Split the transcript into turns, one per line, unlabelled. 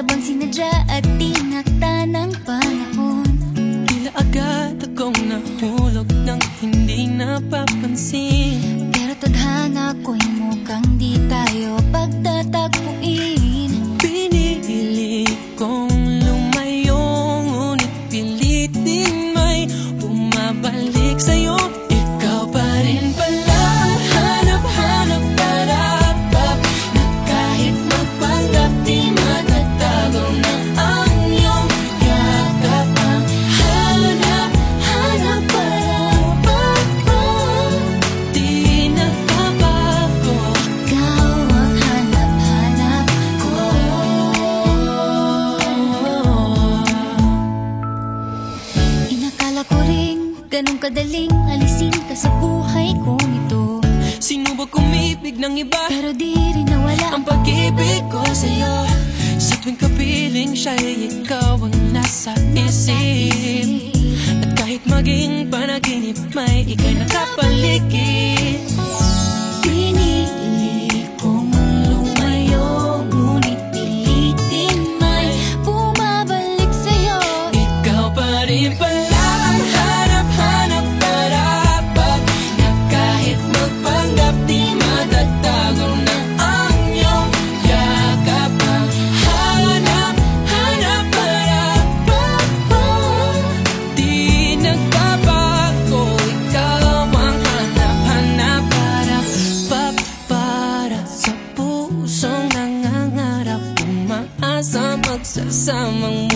Para bang sinadya at tinakda ng panahon.
Tila agad akong nahulog nang hindi napapansin.
Pero tadhana ko'y mukhang di tayo pagtatagpuin.
Pinili kong lumayo, ngunit pilitin may bumabalik sa'yo. Ikaw pa rin pala, hanap-hanap para-pap, na kahit magpanggap di matatago na ang iyong yakap. Ang hanap-hanap para-pap, di nagbabago.
Ikaw ang hanap-hanap ko. Inakala ko rin ganun kadaling alisin ka sa buhay kong ito.
Sinubok umibig ng iba,
Pero di rin nawala
ang pag-ibig ko sa'yo. Sa tuwing kapiling siya'y ikaw ang nasa isip. At kahit maging panaginip, may ika'y nakapaligid.
Pinili kong lumayo, ngunit pilitin may bumabalik sa'yo.
Ikaw pa rin pala ang hanap-hanap para-pap, na kahit magpanggap di matatago na ang iyong yakap. Ang hanap-hanap para-pap, di nagbabago. Ikaw ang hanap-hanap para-pap, para sa pusong nangangarap, umaasa magsasamang